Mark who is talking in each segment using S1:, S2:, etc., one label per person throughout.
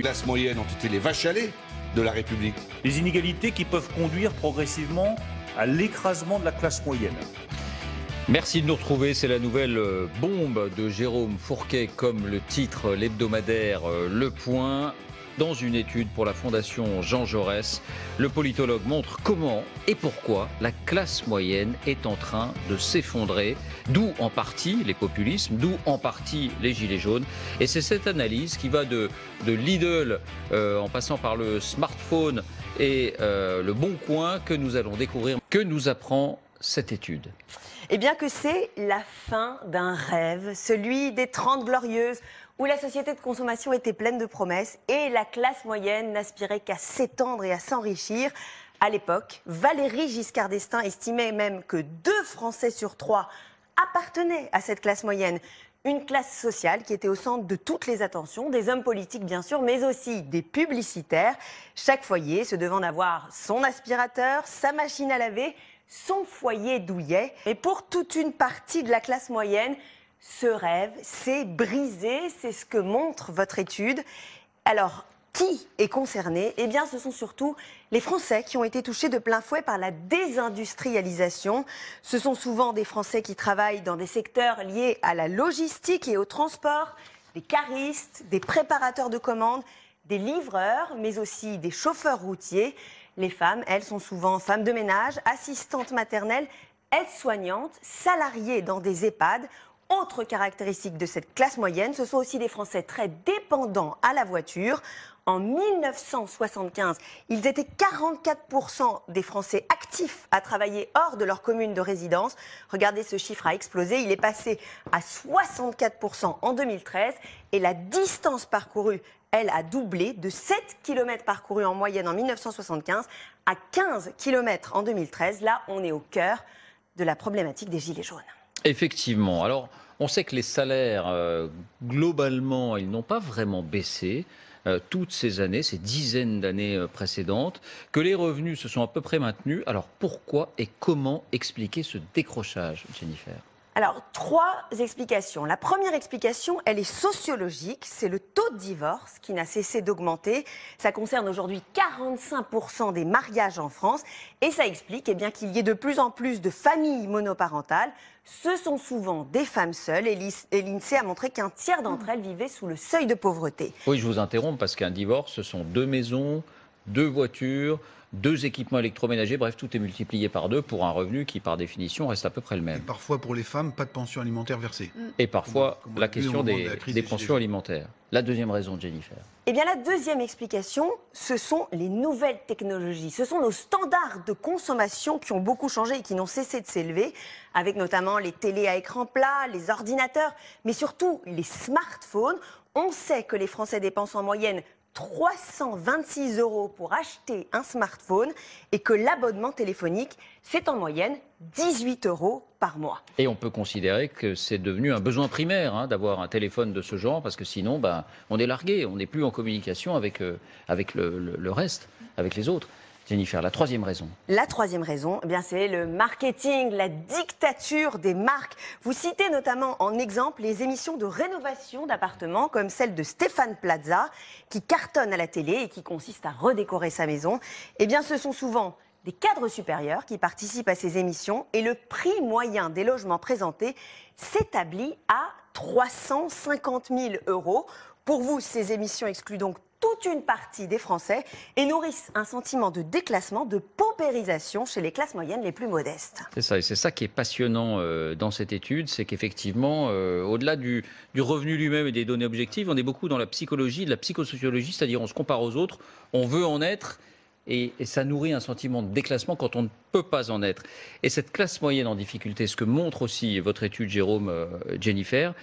S1: classes moyennes ont été les vaches à lait de la République.
S2: Les inégalités qui peuvent conduire progressivement à l'écrasement de la classe moyenne.
S3: Merci de nous retrouver, c'est la nouvelle bombe de Jérôme Fourquet, comme le titre l'hebdomadaire Le Point. Dans une étude pour la Fondation Jean Jaurès, le politologue montre comment et pourquoi la classe moyenne est en train de s'effondrer, d'où en partie les populismes, d'où en partie les gilets jaunes. Et c'est cette analyse qui va de Lidl en passant par le smartphone et le Bon Coin que nous allons découvrir. Que nous apprend cette étude ?
S4: Eh bien que c'est la fin d'un rêve, celui des 30 Glorieuses, où la société de consommation était pleine de promesses et la classe moyenne n'aspirait qu'à s'étendre et à s'enrichir. À l'époque, Valéry Giscard d'Estaing estimait même que 2 Français sur 3 appartenaient à cette classe moyenne. Une classe sociale qui était au centre de toutes les attentions, des hommes politiques bien sûr, mais aussi des publicitaires. Chaque foyer se devant d'avoir son aspirateur, sa machine à laver, son foyer douillet. Et pour toute une partie de la classe moyenne, ce rêve s'est brisé, c'est ce que montre votre étude. Alors, qui est concerné ? Eh bien, ce sont surtout les Français qui ont été touchés de plein fouet par la désindustrialisation. Ce sont souvent des Français qui travaillent dans des secteurs liés à la logistique et au transport, des caristes, des préparateurs de commandes, des livreurs, mais aussi des chauffeurs routiers. Les femmes, elles, sont souvent femmes de ménage, assistantes maternelles, aides-soignantes, salariées dans des EHPAD. Autre caractéristique de cette classe moyenne, ce sont aussi des Français très dépendants à la voiture. En 1975, ils étaient 44% des Français actifs à travailler hors de leur commune de résidence. Regardez, ce chiffre a explosé, il est passé à 64% en 2013 et la distance parcourue, elle, a doublé de 7 km parcourus en moyenne en 1975 à 15 km en 2013. Là, on est au cœur de la problématique des gilets jaunes.
S3: Effectivement. Alors, on sait que les salaires, globalement, ils n'ont pas vraiment baissé toutes ces années, ces dizaines d'années précédentes, que les revenus se sont à peu près maintenus. Alors, pourquoi et comment expliquer ce décrochage, Jennifer ?
S4: Alors, 3 explications. La première explication, elle est sociologique. C'est le taux de divorce qui n'a cessé d'augmenter. Ça concerne aujourd'hui 45% des mariages en France. Et ça explique eh bien, qu'il y ait de plus en plus de familles monoparentales. Ce sont souvent des femmes seules. Et l'INSEE a montré qu'un tiers d'entre elles vivaient sous le seuil de pauvreté.
S3: Oui, je vous interromps parce qu'un divorce, ce sont 2 maisons, 2 voitures, 2 équipements électroménagers, bref, tout est multiplié par 2 pour un revenu qui, par définition, reste à peu près le même.
S5: Et parfois, pour les femmes, pas de pension alimentaire versée.
S3: Et parfois, la question des pensions alimentaires. La deuxième raison, Jennifer.
S4: Eh bien, la deuxième explication, ce sont les nouvelles technologies. Ce sont nos standards de consommation qui ont beaucoup changé et qui n'ont cessé de s'élever, avec notamment les télés à écran plat, les ordinateurs, mais surtout les smartphones. On sait que les Français dépensent en moyenne 326 € pour acheter un smartphone et que l'abonnement téléphonique, c'est en moyenne 18 € par mois.
S3: Et on peut considérer que c'est devenu un besoin primaire d'avoir un téléphone de ce genre, parce que sinon, on est largué, on n'est plus en communication avec le reste, avec les autres. Jennifer, la troisième raison.
S4: La troisième raison, eh bien, c'est le marketing, la dictature des marques. Vous citez notamment en exemple les émissions de rénovation d'appartements comme celle de Stéphane Plaza, qui cartonne à la télé et qui consiste à redécorer sa maison. Eh bien, ce sont souvent des cadres supérieurs qui participent à ces émissions et le prix moyen des logements présentés s'établit à 350 000 €. Pour vous, ces émissions excluent donc toute une partie des Français et nourrissent un sentiment de déclassement, de paupérisation chez les classes moyennes les plus modestes.
S3: C'est ça, et c'est ça qui est passionnant dans cette étude, c'est qu'effectivement, au-delà du revenu lui-même et des données objectives, on est beaucoup dans la psychologie, de la psychosociologie, c'est-à-dire on se compare aux autres, on veut en être, et ça nourrit un sentiment de déclassement quand on ne peut pas en être. Et cette classe moyenne en difficulté, ce que montre aussi votre étude, Jérôme, Jennifer,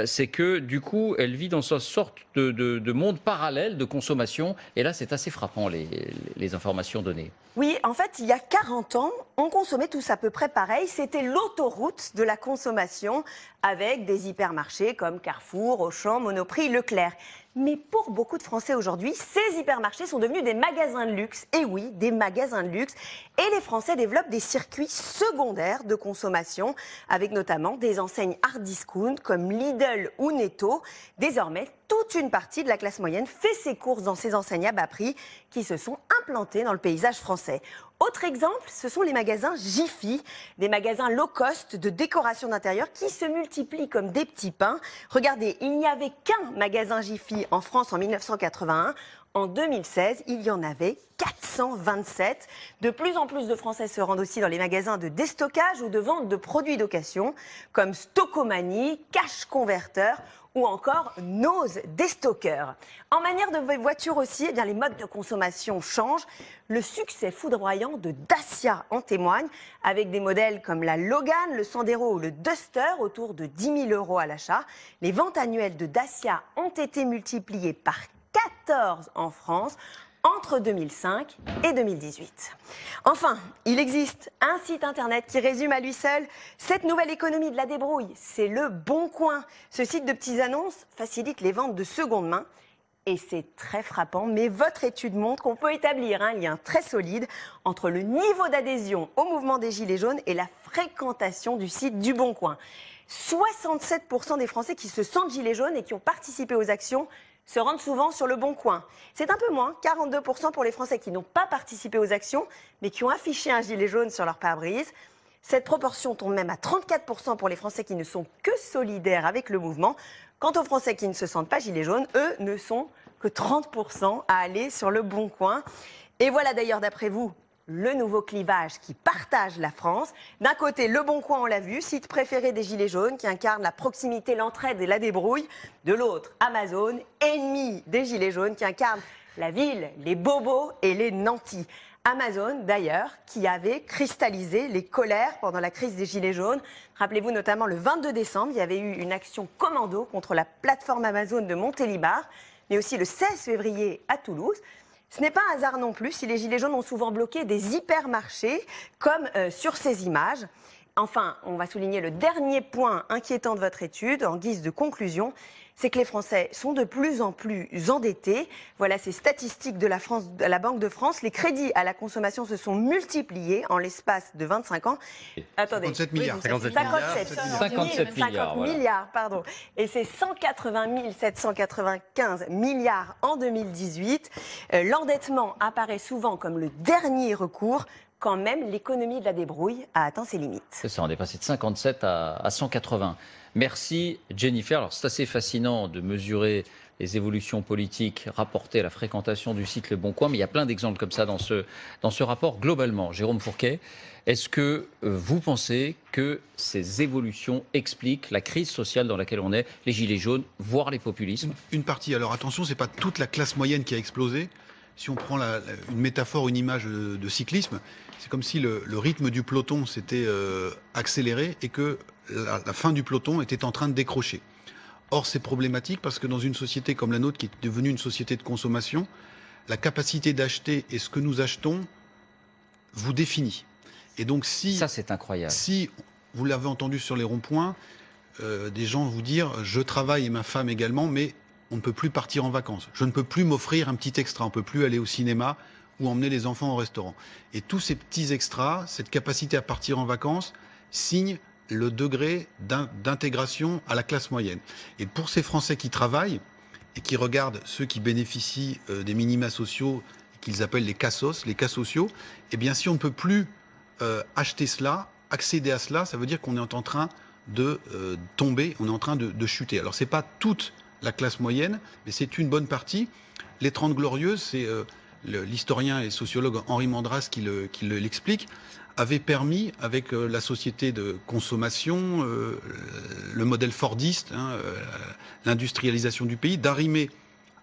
S3: c'est que du coup, elle vit dans une sorte de monde parallèle de consommation. Et là, c'est assez frappant, les informations données.
S4: Oui, en fait, il y a 40 ans, on consommait tous à peu près pareil. C'était l'autoroute de la consommation avec des hypermarchés comme Carrefour, Auchan, Monoprix, Leclerc. Mais pour beaucoup de Français aujourd'hui, ces hypermarchés sont devenus des magasins de luxe. Et oui, des magasins de luxe. Et les Français développent des circuits secondaires de consommation, avec notamment des enseignes hard discount comme Lidl ou Netto. Désormais, toute une partie de la classe moyenne fait ses courses dans ces enseignes à bas prix qui se sont implantés dans le paysage français. Autre exemple, ce sont les magasins Jiffy, des magasins low cost de décoration d'intérieur qui se multiplient comme des petits pains. Regardez, il n'y avait qu'un magasin Jiffy en France en 1981. En 2016, il y en avait 427. De plus en plus de Français se rendent aussi dans les magasins de déstockage ou de vente de produits d'occasion, comme Stockomanie, Cash Converter ou encore Nose Déstockeur. En manière de voiture aussi, eh bien, les modes de consommation changent. Le succès foudroyant de Dacia en témoigne, avec des modèles comme la Logan, le Sandero ou le Duster, autour de 10 000 € à l'achat. Les ventes annuelles de Dacia ont été multipliées par 14 en France entre 2005 et 2018. Enfin, il existe un site internet qui résume à lui seul cette nouvelle économie de la débrouille. C'est Le Bon Coin. Ce site de petites annonces facilite les ventes de seconde main. Et c'est très frappant, mais votre étude montre qu'on peut établir un lien très solide entre le niveau d'adhésion au mouvement des Gilets jaunes et la fréquentation du site du Bon Coin. 67% des Français qui se sentent Gilets jaunes et qui ont participé aux actions se rendent souvent sur Le Bon Coin. C'est un peu moins, 42% pour les Français qui n'ont pas participé aux actions, mais qui ont affiché un gilet jaune sur leur pare-brise. Cette proportion tombe même à 34% pour les Français qui ne sont que solidaires avec le mouvement. Quant aux Français qui ne se sentent pas gilets jaunes, eux ne sont que 30% à aller sur Le Bon Coin. Et voilà d'ailleurs, d'après vous, le nouveau clivage qui partage la France. D'un côté, Le Bon Coin, on l'a vu, site préféré des Gilets jaunes, qui incarne la proximité, l'entraide et la débrouille. De l'autre, Amazon, ennemi des Gilets jaunes, qui incarne la ville, les bobos et les nantis. Amazon, d'ailleurs, qui avait cristallisé les colères pendant la crise des Gilets jaunes. Rappelez-vous notamment le 22 décembre, il y avait eu une action commando contre la plateforme Amazon de Montélimar, mais aussi le 16 février à Toulouse. Ce n'est pas un hasard non plus si les Gilets jaunes ont souvent bloqué des hypermarchés, comme sur ces images. Enfin, on va souligner le dernier point inquiétant de votre étude, en guise de conclusion, c'est que les Français sont de plus en plus endettés. Voilà ces statistiques de la Banque de France. Les crédits à la consommation se sont multipliés en l'espace de 25 ans. Attendez.
S5: 57 milliards.
S3: 57 milliards, voilà.
S4: Milliards, pardon. Et c'est 180 795 milliards en 2018. L'endettement apparaît souvent comme le dernier recours, quand même l'économie de la débrouille a atteint ses limites.
S3: C'est ça, on est passé de 57 à 180. Merci Jennifer. Alors c'est assez fascinant de mesurer les évolutions politiques rapportées à la fréquentation du site Le Bon Coin, mais il y a plein d'exemples comme ça dans ce rapport globalement. Jérôme Fourquet, est-ce que vous pensez que ces évolutions expliquent la crise sociale dans laquelle on est, les gilets jaunes, voire les populismes?
S5: Une partie. Alors attention, c'est pas toute la classe moyenne qui a explosé. Si on prend une métaphore, une image de cyclisme, c'est comme si le rythme du peloton s'était accéléré et que la fin du peloton était en train de décrocher. Or, c'est problématique parce que dans une société comme la nôtre, qui est devenue une société de consommation, la capacité d'acheter et ce que nous achetons vous définit. Et donc,
S3: ça, c'est incroyable.
S5: Si, vous l'avez entendu sur les ronds-points, des gens vous dire « je travaille et ma femme également, mais on ne peut plus partir en vacances. Je ne peux plus m'offrir un petit extra. On ne peut plus aller au cinéma ou emmener les enfants au restaurant. » Et tous ces petits extras, cette capacité à partir en vacances, signent le degré d'intégration à la classe moyenne. Et pour ces Français qui travaillent et qui regardent ceux qui bénéficient des minima sociaux, qu'ils appellent les cassos, les cas sociaux, eh bien si on ne peut plus acheter cela, accéder à cela, ça veut dire qu'on est en train de tomber, on est en train de chuter. Alors c'est pas toute la classe moyenne, mais c'est une bonne partie. Les 30 Glorieuses, c'est l'historien et sociologue Henri Mandras qui l'explique, avait permis, avec la société de consommation, le modèle fordiste, l'industrialisation du pays, d'arrimer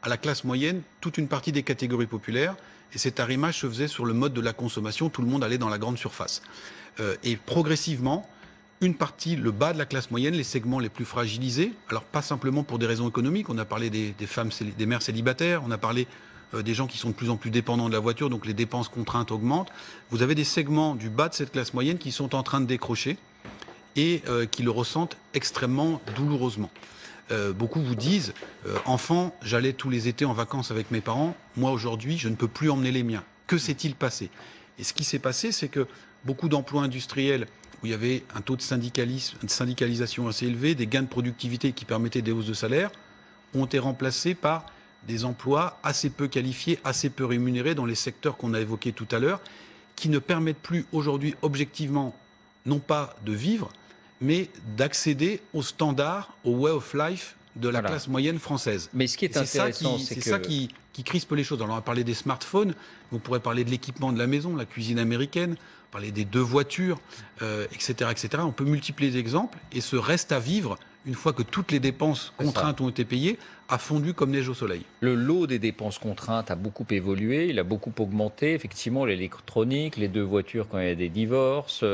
S5: à la classe moyenne toute une partie des catégories populaires. Et cet arrimage se faisait sur le mode de la consommation. Tout le monde allait dans la grande surface. Et progressivement, une partie, le bas de la classe moyenne, les segments les plus fragilisés, alors pas simplement pour des raisons économiques, on a parlé des femmes, des mères célibataires, on a parlé des gens qui sont de plus en plus dépendants de la voiture, donc les dépenses contraintes augmentent. Vous avez des segments du bas de cette classe moyenne qui sont en train de décrocher et qui le ressentent extrêmement douloureusement. Beaucoup vous disent, enfant, j'allais tous les étés en vacances avec mes parents, moi aujourd'hui, je ne peux plus emmener les miens. Que s'est-il passé? Et ce qui s'est passé, c'est que beaucoup d'emplois industriels où il y avait un taux de syndicalisation assez élevé, des gains de productivité qui permettaient des hausses de salaire, ont été remplacés par des emplois assez peu qualifiés, assez peu rémunérés dans les secteurs qu'on a évoqués tout à l'heure, qui ne permettent plus aujourd'hui objectivement, non pas de vivre, mais d'accéder aux standards, au way of life de la classe moyenne française.
S3: Mais ce qui est intéressant, c'est
S5: ça qui crispe les choses. Alors on va parler des smartphones, vous pourrez parler de l'équipement de la maison, la cuisine américaine, parler des 2 voitures, etc., etc. On peut multiplier les exemples et ce reste à vivre, une fois que toutes les dépenses contraintes ont été payées, a fondu comme neige au soleil.
S3: Le lot des dépenses contraintes a beaucoup évolué, il a beaucoup augmenté. Effectivement, l'électronique, les 2 voitures quand il y a des divorces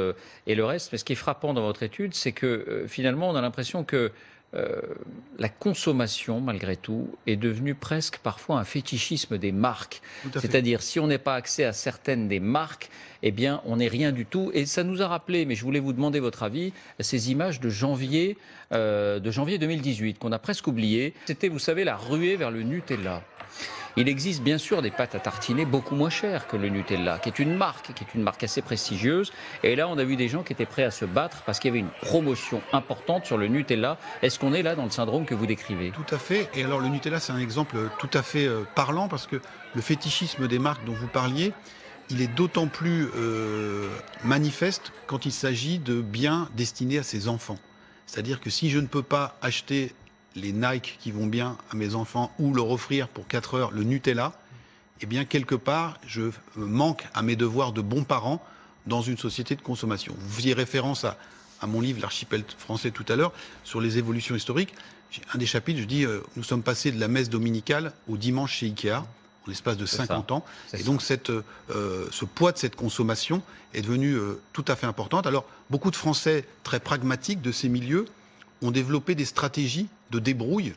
S3: et le reste. Mais ce qui est frappant dans votre étude, c'est que finalement, on a l'impression que la consommation, malgré tout, est devenue presque parfois un fétichisme des marques. C'est-à-dire, si on n'est pas accès à certaines des marques, eh bien, on n'est rien du tout. Et ça nous a rappelé, mais je voulais vous demander votre avis, ces images de janvier 2018, qu'on a presque oubliées. C'était, vous savez, la ruée vers le Nutella. Il existe bien sûr des pâtes à tartiner beaucoup moins chères que le Nutella, qui est une marque assez prestigieuse. Et là, on a vu des gens qui étaient prêts à se battre parce qu'il y avait une promotion importante sur le Nutella. Est-ce qu'on est là dans le syndrome que vous décrivez?
S5: Tout à fait. Et alors, le Nutella, c'est un exemple tout à fait parlant parce que le fétichisme des marques dont vous parliez, il est d'autant plus manifeste quand il s'agit de biens destinés à ses enfants. C'est-à-dire que si je ne peux pas acheter les Nike qui vont bien à mes enfants ou leur offrir pour 4 heures le Nutella, eh bien, quelque part, je manque à mes devoirs de bons parents dans une société de consommation. Vous faisiez référence à mon livre, L'archipel français, tout à l'heure, sur les évolutions historiques. J'ai un des chapitres, je dis, nous sommes passés de la messe dominicale au dimanche chez Ikea, en l'espace de 50 ans. Et donc, ce poids de cette consommation est devenu tout à fait importante. Alors, beaucoup de Français très pragmatiques de ces milieux ont développé des stratégies de débrouille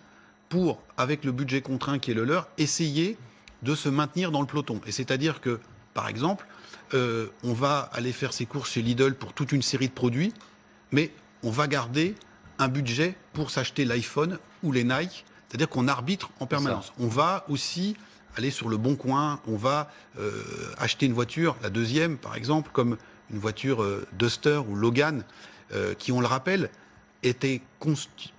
S5: pour, avec le budget contraint qui est le leur, essayer de se maintenir dans le peloton. Et c'est-à-dire que, par exemple, on va aller faire ses courses chez Lidl pour toute une série de produits, mais on va garder un budget pour s'acheter l'iPhone ou les Nike, c'est-à-dire qu'on arbitre en permanence. On va aussi aller sur le Bon Coin, on va acheter une voiture, la deuxième par exemple, comme une voiture Duster ou Logan, qui, on le rappelle, était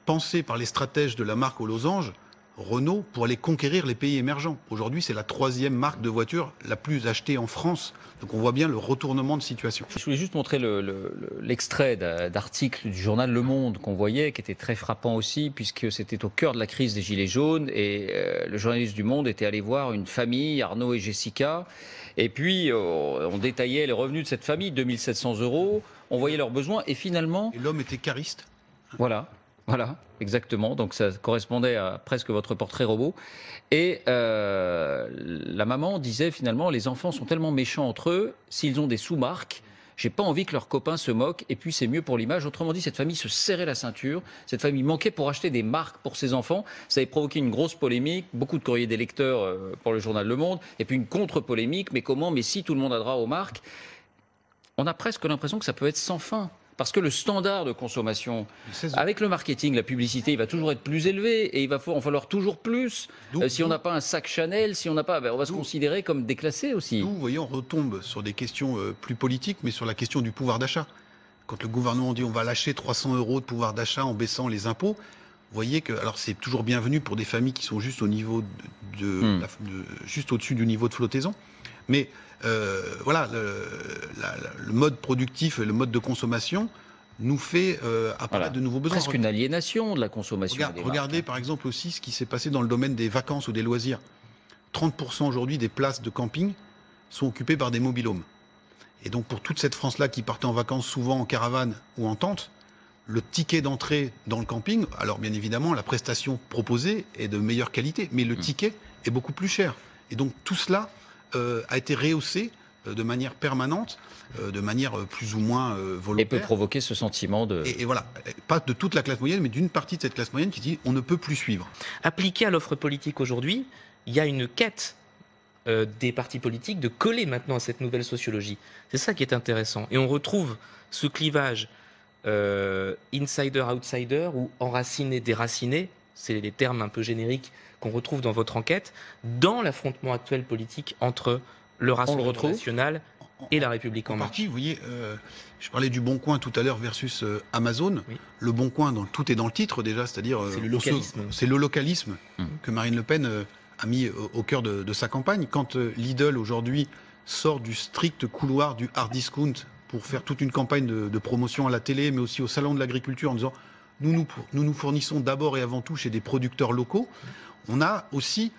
S5: pensé par les stratèges de la marque aux losanges, Renault, pour aller conquérir les pays émergents. Aujourd'hui, c'est la 3e marque de voiture la plus achetée en France. Donc on voit bien le retournement de situation.
S3: Je voulais juste montrer l'extrait d'article du journal Le Monde qu'on voyait, qui était très frappant aussi, puisque c'était au cœur de la crise des Gilets jaunes. Et le journaliste du Monde était allé voir une famille, Arnaud et Jessica. Et puis, on détaillait les revenus de cette famille, 2 700 €. On voyait leurs besoins. Et finalement...
S5: Et l'homme était cariste.
S3: Voilà, exactement. Donc ça correspondait à presque votre portrait robot. Et la maman disait finalement, les enfants sont tellement méchants entre eux, s'ils ont des sous-marques, j'ai pas envie que leurs copains se moquent, et puis c'est mieux pour l'image. Autrement dit, cette famille se serrait la ceinture, cette famille manquait pour acheter des marques pour ses enfants. Ça avait provoqué une grosse polémique, beaucoup de courriers des lecteurs pour le journal Le Monde, et puis une contre-polémique, mais comment, mais si tout le monde a droit aux marques. On a presque l'impression que ça peut être sans fin. Parce que le standard de consommation, avec le marketing, la publicité, il va toujours être plus élevé et il va en falloir toujours plus. Si on n'a pas un sac Chanel, si on n'a pas, on va se considérer comme déclassé aussi.
S5: Vous voyez, on retombe sur des questions plus politiques, mais sur la question du pouvoir d'achat. Quand le gouvernement dit on va lâcher 300 € de pouvoir d'achat en baissant les impôts, vous voyez que, alors c'est toujours bienvenu pour des familles qui sont juste au niveau juste au-dessus du niveau de flottaison, mais voilà, le mode productif et le mode de consommation nous fait apparaître de nouveaux besoins.
S3: Presque une aliénation de la consommation.
S5: Regardez par exemple aussi ce qui s'est passé dans le domaine des vacances ou des loisirs. 30% aujourd'hui des places de camping sont occupées par des mobil-homes. Et donc pour toute cette France-là qui partait en vacances souvent en caravane ou en tente, le ticket d'entrée dans le camping, alors bien évidemment la prestation proposée est de meilleure qualité, mais le ticket est beaucoup plus cher. Et donc tout cela a été rehaussé de manière permanente, de manière plus ou moins volontaire.
S3: Et peut provoquer ce sentiment de...
S5: Et voilà, pas de toute la classe moyenne, mais d'une partie de cette classe moyenne qui dit on ne peut plus suivre.
S6: Appliqué à l'offre politique aujourd'hui, il y a une quête des partis politiques de coller maintenant à cette nouvelle sociologie. C'est ça qui est intéressant. Et on retrouve ce clivage insider-outsider ou enraciné-déraciné, c'est les termes un peu génériques qu'on retrouve dans votre enquête, dans l'affrontement actuel politique entre le Rassemblement
S3: retrouve
S6: national et la République en
S5: En
S6: marche.
S5: partie, vous voyez, je parlais du Bon Coin tout à l'heure versus Amazon.
S6: Oui.
S5: Le Bon Coin, tout est dans le titre déjà, c'est-à-dire...
S6: C'est le localisme.
S5: C'est le localisme
S3: Mmh.
S5: que Marine Le Pen a mis au cœur de sa campagne. Quand Lidl, aujourd'hui, sort du strict couloir du hard discount pour faire toute une campagne de promotion à la télé, mais aussi au Salon de l'Agriculture, en disant nous fournissons d'abord et avant tout chez des producteurs locaux. On a aussi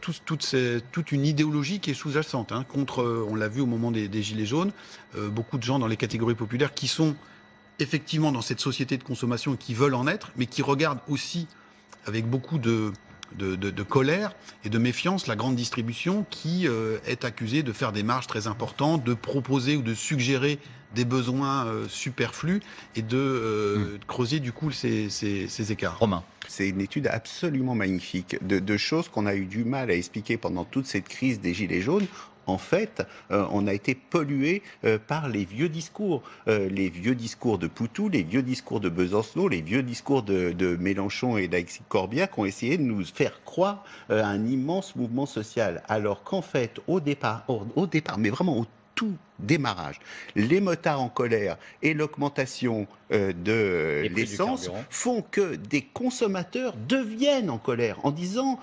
S5: toute une idéologie qui est sous-jacente, contre, on l'a vu au moment des Gilets jaunes, beaucoup de gens dans les catégories populaires qui sont effectivement dans cette société de consommation et qui veulent en être, mais qui regardent aussi avec beaucoup de colère et de méfiance la grande distribution qui est accusée de faire des marges très importantes, de proposer ou de suggérer des besoins superflus et de creuser du coup ces écarts.
S3: Romain.
S7: C'est une étude absolument magnifique de choses qu'on a eu du mal à expliquer pendant toute cette crise des Gilets jaunes. En fait, on a été pollué par les vieux discours de Poutou, les vieux discours de Besancenot, les vieux discours de Mélenchon et d'Alexis Corbière qui ont essayé de nous faire croire à un immense mouvement social. Alors qu'en fait, au départ, mais vraiment au tout démarrage, les motards en colère et l'augmentation de
S3: Les prix du
S7: l'essence
S3: carburant.
S7: font que des consommateurs deviennent en colère en disant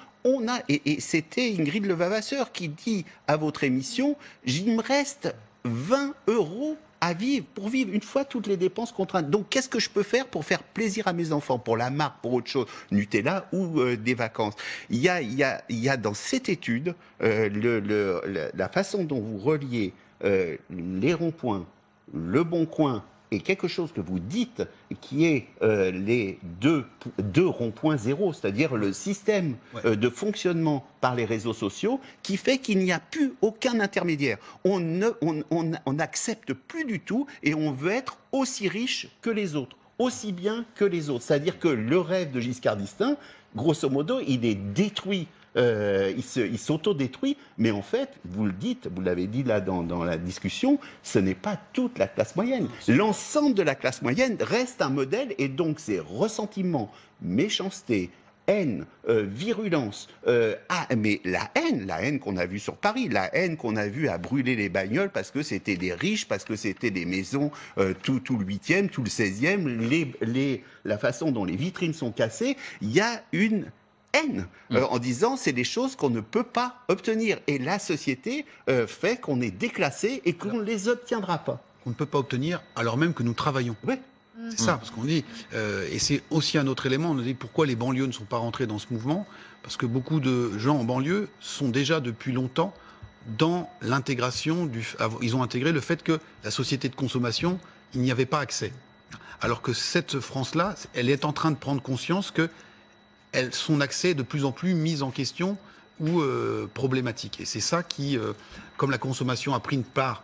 S7: et c'était Ingrid Levavasseur qui dit à votre émission, il me reste 20 € à vivre, pour vivre une fois toutes les dépenses contraintes. Donc qu'est-ce que je peux faire pour faire plaisir à mes enfants, pour la marque, pour autre chose, Nutella ou des vacances. Il y a dans cette étude la façon dont vous reliez les ronds-points, le Bon Coin et quelque chose que vous dites qui est les deux ronds-points zéro, c'est-à-dire le système de fonctionnement par les réseaux sociaux qui fait qu'il n'y a plus aucun intermédiaire. On n'accepte plus du tout et on veut être aussi riche que les autres, aussi bien que les autres. C'est-à-dire que le rêve de Giscard d'Estaing, grosso modo, il est détruit. Il s'auto-détruit, mais en fait, vous le dites, vous l'avez dit là dans la discussion, ce n'est pas toute la classe moyenne. L'ensemble de la classe moyenne reste un modèle et donc c'est ressentiment, méchanceté, haine, virulence, mais la haine qu'on a vue sur Paris, la haine qu'on a vue à brûler les bagnoles parce que c'était des riches, parce que c'était des maisons tout le 8e, tout le 16e, la façon dont les vitrines sont cassées, il y a une haine, en disant c'est des choses qu'on ne peut pas obtenir. Et la société fait qu'on est déclassé et qu'on ne les obtiendra pas.
S5: On ne peut pas obtenir alors même que nous travaillons.
S7: Oui.
S5: C'est ça, parce qu'on dit, et c'est aussi un autre élément, on dit pourquoi les banlieues ne sont pas rentrées dans ce mouvement, parce que beaucoup de gens en banlieue sont déjà depuis longtemps dans l'intégration, ils ont intégré le fait que la société de consommation, il n'y avait pas accès. Alors que cette France-là, elle est en train de prendre conscience que son accès est de plus en plus mis en question ou problématique. Et c'est ça qui, comme la consommation a pris une part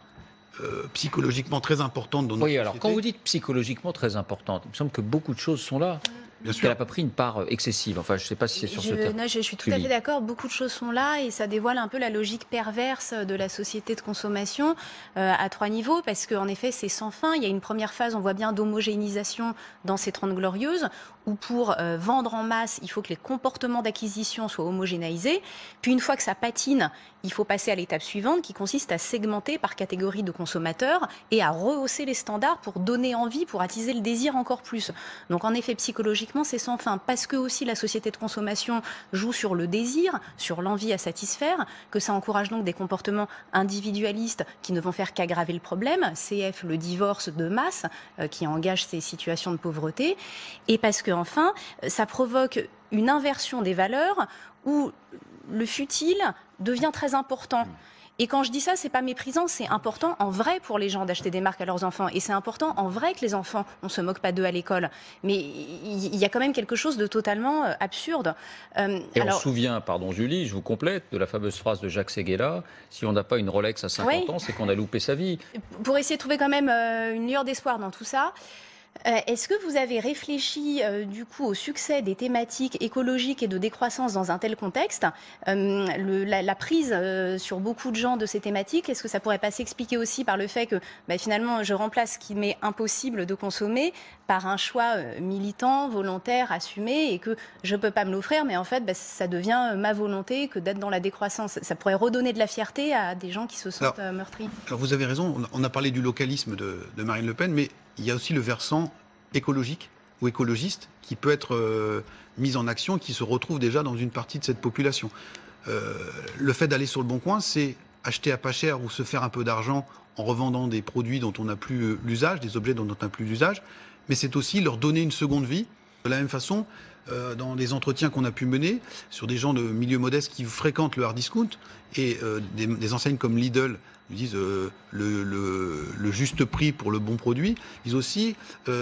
S5: psychologiquement très importante dans notre
S3: Oui, alors
S5: société,
S3: quand vous dites psychologiquement très importante, il me semble que beaucoup de choses sont là.
S5: bien sûr,
S3: Qu'elle n'a pas pris une part excessive. Enfin, je ne sais pas si c'est sur ce terrain.
S8: Je suis tout à fait d'accord, beaucoup de choses sont là et ça dévoile un peu la logique perverse de la société de consommation à 3 niveaux, parce qu'en effet c'est sans fin. Il y a une première phase, on voit bien, d'homogénéisation dans ces 30 glorieuses, où pour vendre en masse, il faut que les comportements d'acquisition soient homogénéisés. Puis une fois que ça patine, il faut passer à l'étape suivante qui consiste à segmenter par catégorie de consommateurs et à rehausser les standards pour donner envie, pour attiser le désir encore plus. Donc en effet, psychologiquement, c'est sans fin, parce que aussi la société de consommation joue sur le désir, sur l'envie à satisfaire, que ça encourage donc des comportements individualistes qui ne vont faire qu'aggraver le problème, CF, le divorce de masse qui engage ces situations de pauvreté, et parce que enfin, ça provoque une inversion des valeurs où le futile devient très important. Et quand je dis ça, c'est pas méprisant, c'est important en vrai pour les gens d'acheter des marques à leurs enfants. Et c'est important en vrai que les enfants, on se moque pas d'eux à l'école. Mais il y a quand même quelque chose de totalement absurde.
S3: Et on se souvient, pardon Julie, je vous complète, de la fameuse phrase de Jacques Séguéla, si on n'a pas une Rolex à 50 ans, c'est qu'on a loupé sa vie.
S8: Pour essayer de trouver quand même une lueur d'espoir dans tout ça, Est-ce que vous avez réfléchi du coup au succès des thématiques écologiques et de décroissance dans un tel contexte? La prise sur beaucoup de gens de ces thématiques, est-ce que ça pourrait pas s'expliquer aussi par le fait que finalement je remplace ce qui m'est impossible de consommer par un choix militant, volontaire, assumé, et que je ne peux pas me l'offrir, mais en fait ça devient ma volonté que d'être dans la décroissance. Ça pourrait redonner de la fierté à des gens qui se sentent meurtris.
S5: Alors vous avez raison, on a parlé du localisme de Marine Le Pen, mais il y a aussi le versant écologique ou écologiste qui peut être mis en action, qui se retrouve déjà dans une partie de cette population. Le fait d'aller sur le Bon Coin, c'est acheter à pas cher ou se faire un peu d'argent en revendant des produits dont on n'a plus l'usage, des objets dont on n'a plus l'usage, mais c'est aussi leur donner une seconde vie. De la même façon, dans les entretiens qu'on a pu mener sur des gens de milieux modestes qui fréquentent le hard discount et des enseignes comme Lidl nous disent le juste prix pour le bon produit, ils aussi,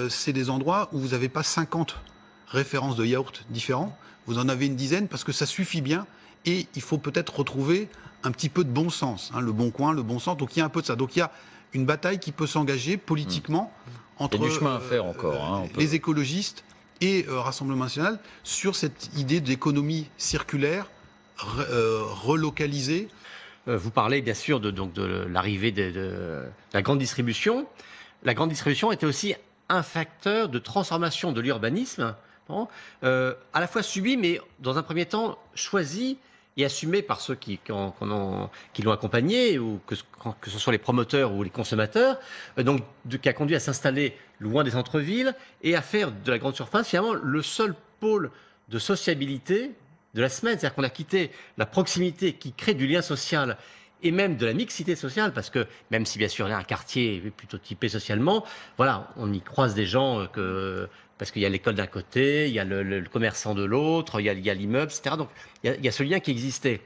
S5: c'est des endroits où vous n'avez pas 50 références de yaourts différents, vous en avez une dizaine parce que ça suffit bien et il faut peut-être retrouver un petit peu de bon sens, le bon coin, le bon sens, donc il y a un peu de ça. Donc il y a une bataille qui peut s'engager politiquement entre
S3: du chemin à faire encore,
S5: les écologistes et Rassemblement national sur cette idée d'économie circulaire, relocalisée.
S9: Vous parlez bien sûr de l'arrivée de la grande distribution. La grande distribution était aussi un facteur de transformation de l'urbanisme, à la fois subi, mais dans un premier temps choisi et assumé par ceux qui l'ont accompagné, ou que ce soit les promoteurs ou les consommateurs, qui a conduit à s'installer loin des centres-villes et à faire de la grande surface finalement le seul pôle de sociabilité de la semaine. C'est-à-dire qu'on a quitté la proximité qui crée du lien social et même de la mixité sociale, parce que même si bien sûr il y a un quartier plutôt typé socialement, voilà, on y croise des gens parce qu'il y a l'école d'un côté, il y a le commerçant de l'autre, il y a l'immeuble, etc. Donc il y a ce lien qui existait.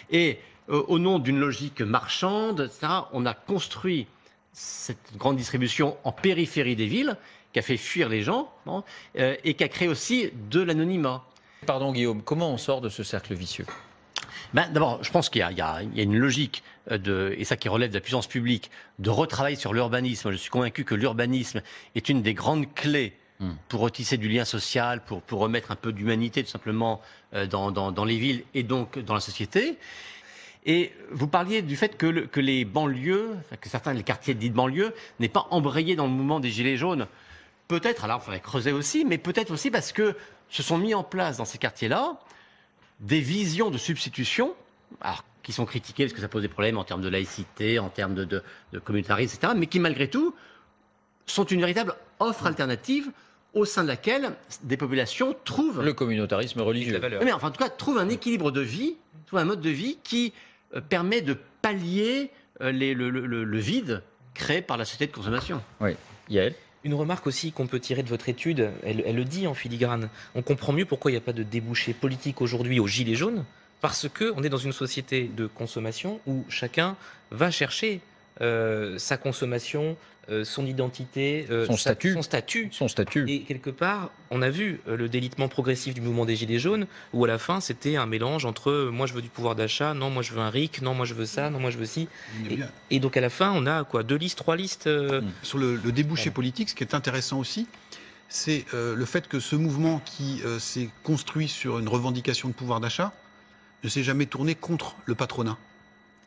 S9: Et au nom d'une logique marchande, etc., on a construit cette grande distribution en périphérie des villes, qui a fait fuir les gens, et qui a créé aussi de l'anonymat.
S3: Pardon Guillaume, comment on sort de ce cercle vicieux ?
S9: D'abord, je pense qu'il y a une logique, et ça qui relève de la puissance publique, de retravailler sur l'urbanisme. Je suis convaincu que l'urbanisme est une des grandes clés pour retisser du lien social, pour remettre un peu d'humanité tout simplement dans les villes et donc dans la société. Et vous parliez du fait que les banlieues, que certains des quartiers dits de banlieue, n'aient pas embrayé dans le mouvement des Gilets jaunes. Peut-être, alors il faudrait creuser aussi, mais peut-être aussi parce que se sont mis en place dans ces quartiers-là des visions de substitution, alors, qui sont critiquées parce que ça pose des problèmes en termes de laïcité, en termes de communautarisme, etc., mais qui malgré tout sont une véritable offre alternative au sein de laquelle des populations trouvent...
S3: Le communautarisme religieux.
S9: Mais enfin, en tout cas, trouvent un équilibre de vie, trouvent un mode de vie qui permet de pallier le vide créé par la société de consommation.
S3: Oui. Yael ?
S6: Une remarque aussi qu'on peut tirer de votre étude, elle le dit en filigrane. On comprend mieux pourquoi il n'y a pas de débouché politique aujourd'hui aux Gilets jaunes, parce qu'on est dans une société de consommation où chacun va chercher sa consommation, son identité,
S3: son statut.
S6: Et quelque part, on a vu le délitement progressif du mouvement des Gilets jaunes, où à la fin, c'était un mélange entre moi je veux du pouvoir d'achat, non moi je veux un RIC, non moi je veux ça, non moi je veux ci. Et donc à la fin, on a quoi, 2 listes, 3 listes
S5: Sur le débouché politique, ce qui est intéressant aussi, c'est le fait que ce mouvement qui s'est construit sur une revendication de pouvoir d'achat ne s'est jamais tourné contre le patronat.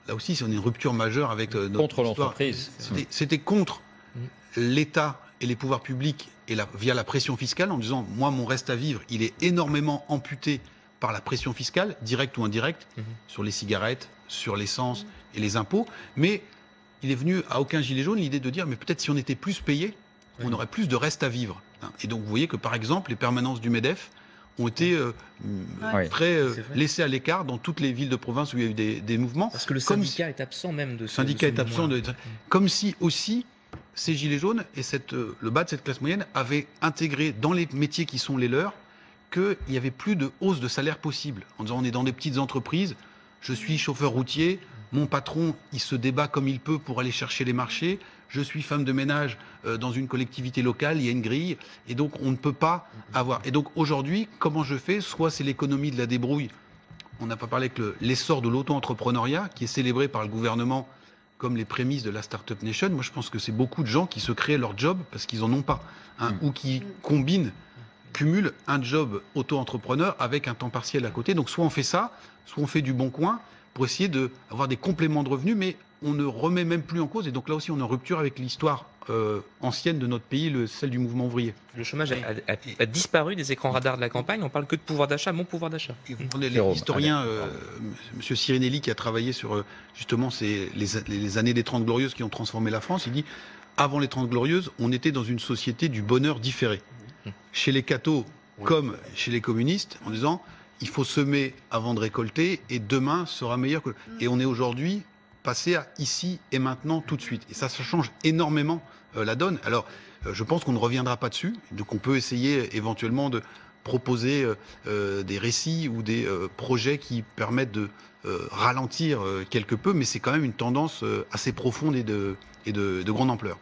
S5: Là aussi, c'est une rupture majeure avec notre
S3: contre l'entreprise.
S5: C'était contre l'État et les pouvoirs publics et via la pression fiscale, en disant moi mon reste à vivre, il est énormément amputé par la pression fiscale, directe ou indirecte, sur les cigarettes, sur l'essence et les impôts. Mais il est venu à aucun gilet jaune l'idée de dire mais peut-être si on était plus payé, on aurait plus de reste à vivre. Et donc vous voyez que par exemple les permanences du MEDEF ont été très laissés à l'écart dans toutes les villes de province où il y a eu des mouvements.
S6: Parce que le syndicat est absent même de ce
S5: syndicat est absent comme si aussi ces gilets jaunes et le bas de cette classe moyenne avaient intégré dans les métiers qui sont les leurs qu'il n'y avait plus de hausse de salaire possible. En disant on est dans des petites entreprises, je suis chauffeur routier, mon patron il se débat comme il peut pour aller chercher les marchés, je suis femme de ménage dans une collectivité locale, il y a une grille, et donc on ne peut pas avoir. Et donc aujourd'hui, comment je fais ? Soit c'est l'économie de la débrouille, on n'a pas parlé que l'essor de l'auto-entrepreneuriat, qui est célébré par le gouvernement comme les prémices de la Startup Nation. Moi, je pense que c'est beaucoup de gens qui se créent leur job parce qu'ils en ont pas, ou qui cumulent un job auto-entrepreneur avec un temps partiel à côté. Donc, soit on fait ça, soit on fait du bon coin pour essayer d'avoir des compléments de revenus, mais on ne remet même plus en cause. Et donc là aussi, on est en rupture avec l'histoire ancienne de notre pays, celle du mouvement ouvrier.
S6: Le chômage a disparu des écrans radars de la campagne. On parle que de pouvoir d'achat, mon pouvoir d'achat.
S5: Vous prenez l'historien M. Cirinelli qui a travaillé sur justement les années des 30 Glorieuses qui ont transformé la France. Il dit, avant les 30 Glorieuses, on était dans une société du bonheur différé. Chez les cathos comme chez les communistes, en disant, il faut semer avant de récolter et demain sera meilleur que... Et on est aujourd'hui passé à ici et maintenant tout de suite. Et ça change énormément la donne. Alors, je pense qu'on ne reviendra pas dessus. Donc, on peut essayer éventuellement de proposer des récits ou des projets qui permettent de ralentir quelque peu, mais c'est quand même une tendance assez profonde et de grande ampleur.